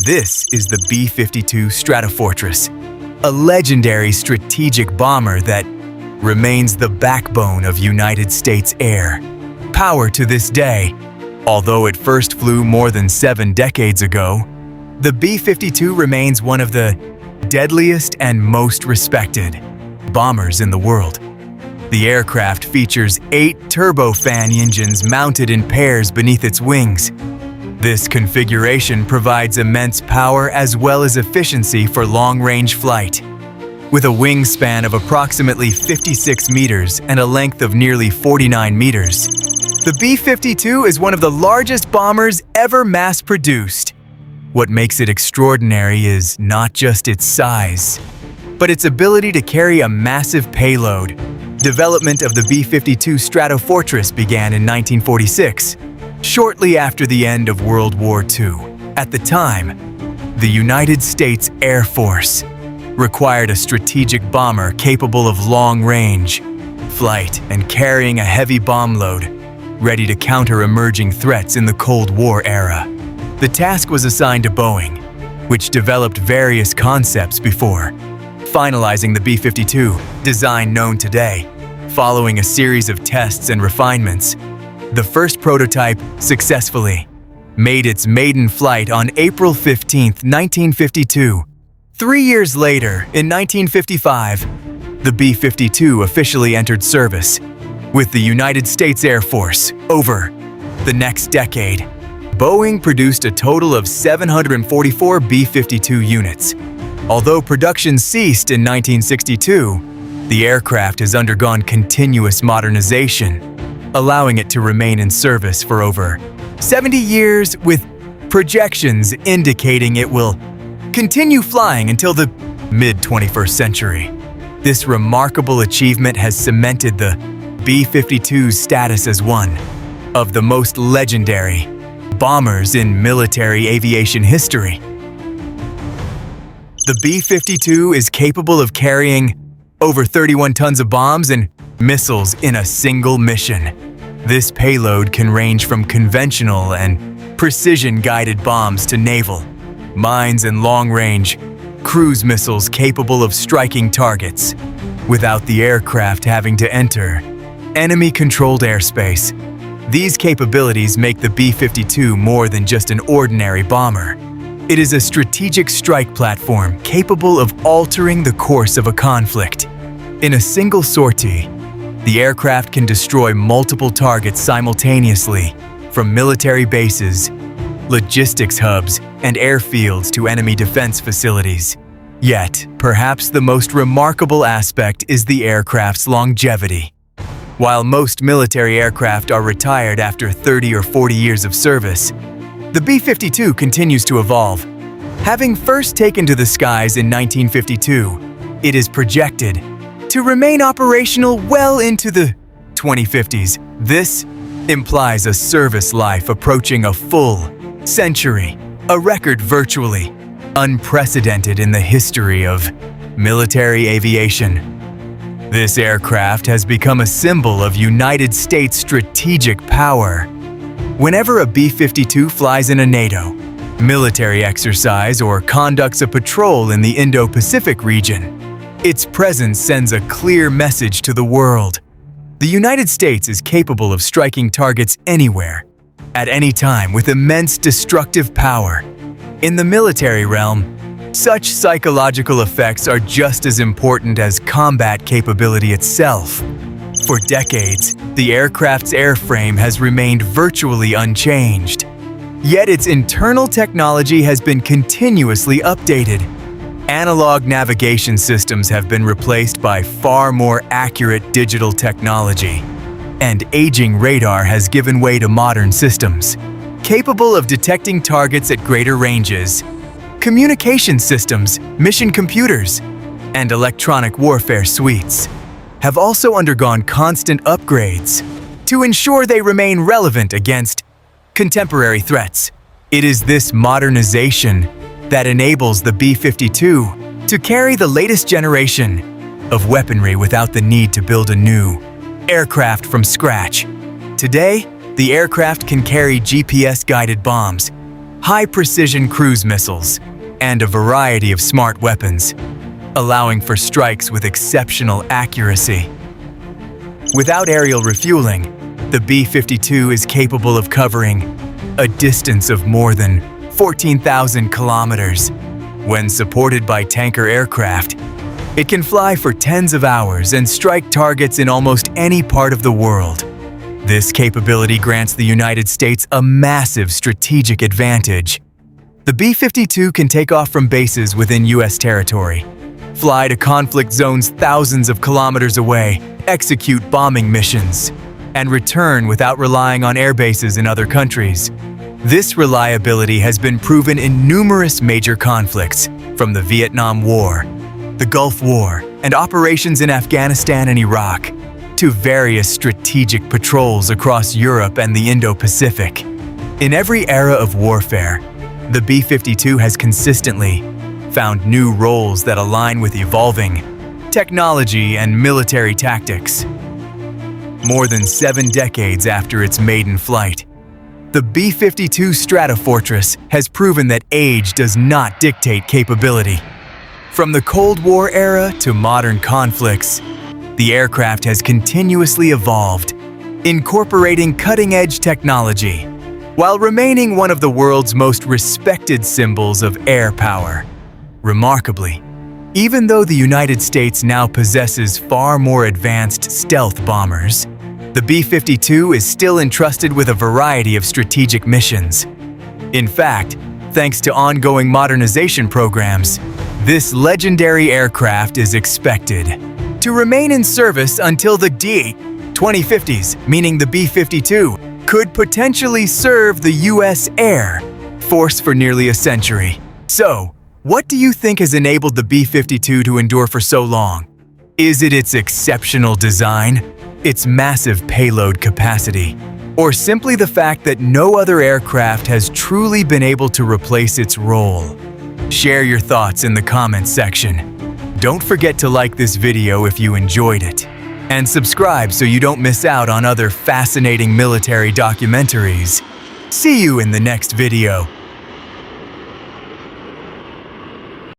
This is the B-52 Stratofortress, a legendary strategic bomber that remains the backbone of United States air power to this day. Although it first flew more than 7 decades ago, the B-52 remains one of the deadliest and most respected bombers in the world. The aircraft features 8 turbofan engines mounted in pairs beneath its wings. This configuration provides immense power as well as efficiency for long-range flight. With a wingspan of approximately 56 meters and a length of nearly 49 meters, the B-52 is one of the largest bombers ever mass-produced. What makes it extraordinary is not just its size, but its ability to carry a massive payload. Development of the B-52 Stratofortress began in 1946, shortly after the end of World War II. At the time, the United States Air Force required a strategic bomber capable of long-range flight and carrying a heavy bomb load, ready to counter emerging threats in the Cold War era. The task was assigned to Boeing, which developed various concepts before finalizing the B-52 design known today. Following a series of tests and refinements, the first prototype successfully made its maiden flight on April 15, 1952. 3 years later, in 1955, the B-52 officially entered service with the United States Air Force. Over the next decade, Boeing produced a total of 744 B-52 units. Although production ceased in 1962, the aircraft has undergone continuous modernization, allowing it to remain in service for over 70 years, with projections indicating it will continue flying until the mid-21st century. This remarkable achievement has cemented the B-52's status as one of the most legendary bombers in military aviation history. The B-52 is capable of carrying over 31 tons of bombs and missiles in a single mission. This payload can range from conventional and precision-guided bombs to naval mines and long-range cruise missiles capable of striking targets without the aircraft having to enter enemy-controlled airspace. These capabilities make the B-52 more than just an ordinary bomber. It is a strategic strike platform capable of altering the course of a conflict. In a single sortie, the aircraft can destroy multiple targets simultaneously, from military bases, logistics hubs, and airfields to enemy defense facilities. Yet, perhaps the most remarkable aspect is the aircraft's longevity. While most military aircraft are retired after 30 or 40 years of service, the B-52 continues to evolve. Having first taken to the skies in 1952, it is projected to remain operational well into the 2050s. This implies a service life approaching a full century, a record virtually unprecedented in the history of military aviation. This aircraft has become a symbol of United States strategic power. Whenever a B-52 flies in a NATO military exercise or conducts a patrol in the Indo-Pacific region, its presence sends a clear message to the world. The United States is capable of striking targets anywhere, at any time, with immense destructive power. In the military realm, such psychological effects are just as important as combat capability itself. For decades, the aircraft's airframe has remained virtually unchanged. Yet its internal technology has been continuously updated. Analog navigation systems have been replaced by far more accurate digital technology, and aging radar has given way to modern systems, capable of detecting targets at greater ranges. Communication systems, mission computers, and electronic warfare suites have also undergone constant upgrades to ensure they remain relevant against contemporary threats. It is this modernization that enables the B-52 to carry the latest generation of weaponry without the need to build a new aircraft from scratch. Today, the aircraft can carry GPS-guided bombs, high-precision cruise missiles, and a variety of smart weapons, allowing for strikes with exceptional accuracy. Without aerial refueling, the B-52 is capable of covering a distance of more than 14,000 kilometers. When supported by tanker aircraft, it can fly for tens of hours and strike targets in almost any part of the world. This capability grants the United States a massive strategic advantage. The B-52 can take off from bases within U.S. territory, fly to conflict zones thousands of kilometers away, execute bombing missions, and return without relying on air bases in other countries. This reliability has been proven in numerous major conflicts, from the Vietnam War, the Gulf War, and operations in Afghanistan and Iraq, to various strategic patrols across Europe and the Indo-Pacific. In every era of warfare, the B-52 has consistently found new roles that align with evolving technology and military tactics. More than 7 decades after its maiden flight, the B-52 Stratofortress has proven that age does not dictate capability. From the Cold War era to modern conflicts, the aircraft has continuously evolved, incorporating cutting-edge technology, while remaining one of the world's most respected symbols of air power. Remarkably, even though the United States now possesses far more advanced stealth bombers, the B-52 is still entrusted with a variety of strategic missions. In fact, thanks to ongoing modernization programs, this legendary aircraft is expected to remain in service until the 2050s, meaning the B-52 could potentially serve the U.S. Air Force for nearly a century. So, what do you think has enabled the B-52 to endure for so long? Is it its exceptional design, its massive payload capacity, or simply the fact that no other aircraft has truly been able to replace its role? Share your thoughts in the comments section. Don't forget to like this video if you enjoyed it, and subscribe so you don't miss out on other fascinating military documentaries. See you in the next video.